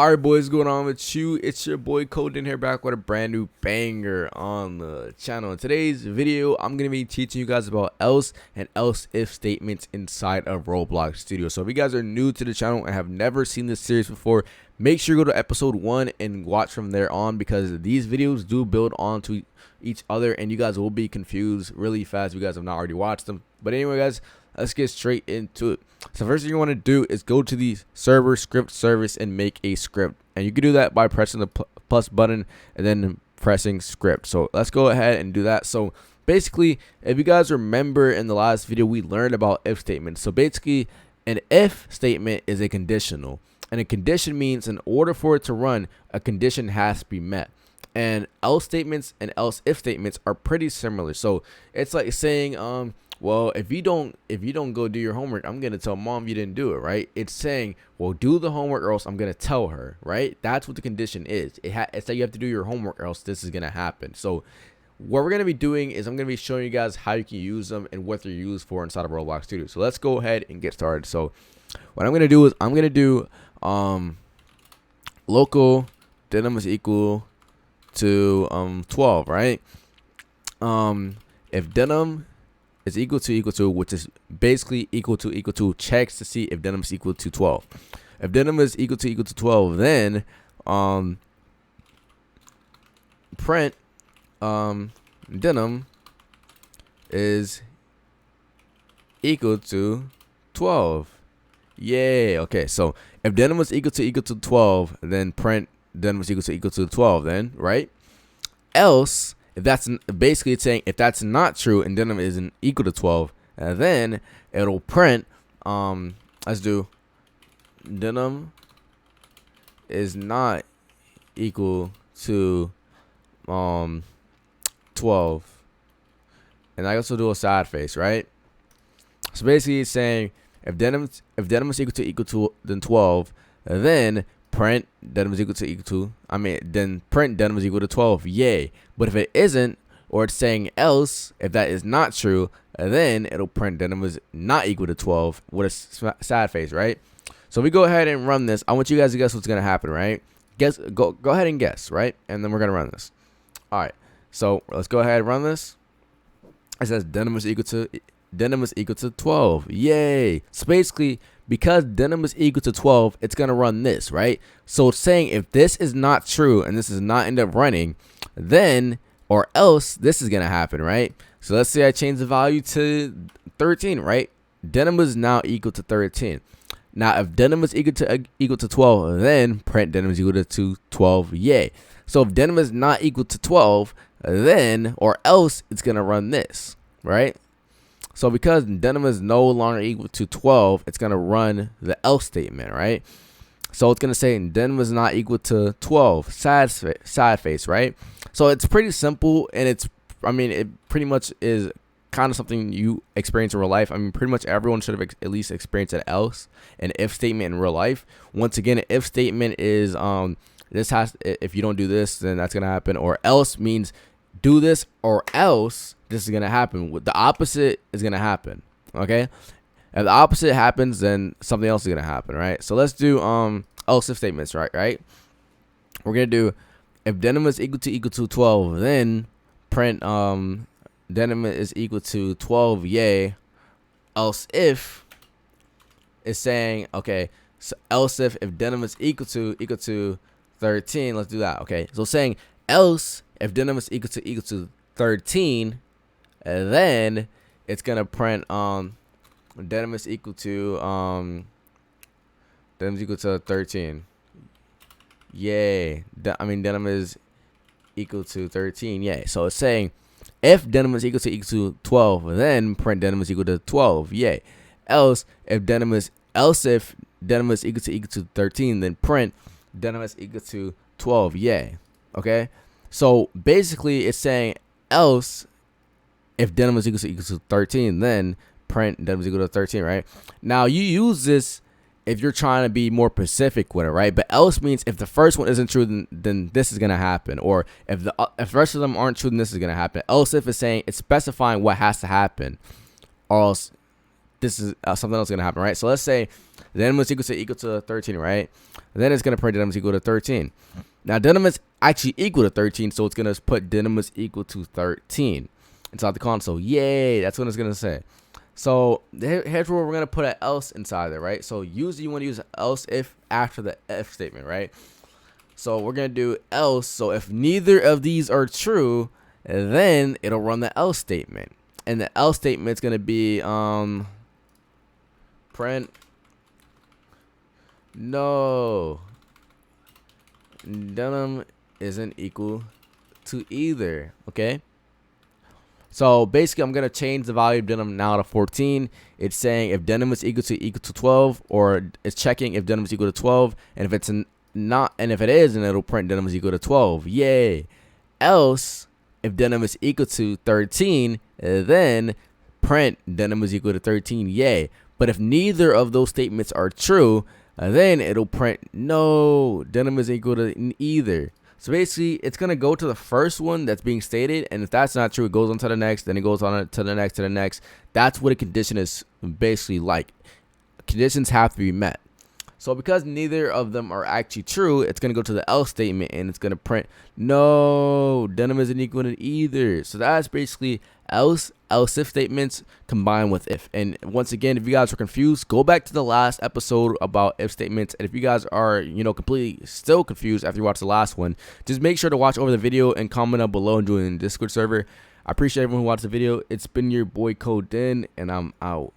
Alright, boys, what's going on with you? It's your boy Coden here, back with a brand new banger on the channel. In today's video, I'm going to be teaching you guys about else and else if statements inside of Roblox Studio. So if you guys are new to the channel and have never seen this series before, make sure you go to episode 1 and watch from there on, because these videos do build onto each other and you guys will be confused really fast if you guys have not already watched them. But anyway, guys, let's get straight into it. So first thing you want to do is go to the server script service and make a script, and you can do that by pressing the plus button and then pressing script. So let's go ahead and do that. So basically, if you guys remember in the last video, we learned about if statements. So basically, an if statement is a conditional, and a condition means in order for it to run, a condition has to be met. And else statements and else if statements are pretty similar. So it's like saying well, if you don't go do your homework, I'm gonna tell mom you didn't do it, right? It's saying, well, do the homework or else I'm gonna tell her, right? That's what the condition is. It's that you have to do your homework or else this is gonna happen. So what we're gonna be doing is I'm gonna be showing you guys how you can use them and what they're used for inside of Roblox Studio. So let's go ahead and get started. So what I'm gonna do is I'm gonna do local denim is equal to 12, right? If denim is equal to, which is basically equal to checks to see if denim is equal to 12. If denim is equal to 12, then print denim is equal to 12. Yay. Okay, so if denim is equal to 12, then print denim is equal to 12, then, right? Else, if that's basically it's saying if that's not true and denim isn't equal to 12, then it'll print let's do denim is not equal to 12, and I also do a side face, right? So basically it's saying if denim is equal to then 12, then print denim is equal to then print denim is equal to 12. Yay. But if it isn't, or it's saying else, if that is not true, then it'll print denim is not equal to 12 with a sad face, right? So we go ahead and run this. I want you guys to guess what's gonna happen, right? Go ahead and guess, right? And then we're gonna run this. All right, so let's go ahead and run this. It says denim is equal to 12. Yay. So basically, because denim is equal to 12, it's going to run this, right? So it's saying if this is not true and this does not end up running, then or else this is going to happen, right? So let's say I change the value to 13, right? Denim is now equal to 13. Now, if denim is equal to 12, then print denim is equal to 12. Yay. So if denim is not equal to 12, then or else it's going to run this, right? So because denim is no longer equal to 12, it's going to run the else statement, right? So it's going to say denim is not equal to 12, sad face, right? So it's pretty simple, and it pretty much is kind of something you experience in real life. I mean, pretty much everyone should have at least experienced an else, an if statement in real life. Once again, an if statement is if you don't do this, then that's going to happen, or else means do this or else this is going to happen. The opposite is going to happen, okay? If the opposite happens, then something else is going to happen, right? So let's do else if statements, right? We're going to do if denim is equal to 12, then print denim is equal to 12, yay. Else if is saying, okay, so else if denim is equal to 13, let's do that, okay? So saying else if denim is equal to 13, then it's gonna print denim is equal to 13. Yay. Denim is equal to 13. Yay. So it's saying if denim is equal to 12, then print denim is equal to 12. Yay. Else if denim is equal to 13, then print denim is equal to 12. Yay. Okay. So basically it's saying else if denim is equal to 13, then print denim is equal to 13, right? Now you use this if you're trying to be more specific with it, right? But else means if the first one isn't true, then this is gonna happen, or if the rest of them aren't true, then this is gonna happen. Else if it's saying it's specifying what has to happen, or else this is something else gonna happen, right? So let's say denim is equal to 13, right? And then it's gonna print denim is equal to 13. Now denim is actually equal to 13, so it's gonna put denim is equal to 13 inside the console. Yay! That's what it's gonna say. So here's where we're gonna put an else inside there, right? So usually you want to use else if after the if statement, right? So we're gonna do else. So if neither of these are true, then it'll run the else statement, and the else statement is gonna be print no denim isn't equal to either. Okay. So basically, I'm gonna change the value of denim now to 14. It's saying if denim is equal to 12, or it's checking if denim is equal to 12, and if it's not, and if it is, then it'll print denim is equal to 12. Yay! Else, if denim is equal to 13, then print denim is equal to 13. Yay! But if neither of those statements are true, then it'll print no denim is equal to either. So basically, it's going to go to the first one that's being stated, and if that's not true, it goes on to the next, then it goes on to the next, to the next. That's what a condition is basically like. Conditions have to be met. So because neither of them are actually true, it's going to go to the else statement, and it's going to print no denim isn't equal to either. So that's basically else if statements combined with if. And once again, if you guys are confused, go back to the last episode about if statements. And if you guys are, completely still confused after you watch the last one, just make sure to watch over the video and comment down below and join the Discord server. I appreciate everyone who watched the video. It's been your boy Coden, and I'm out.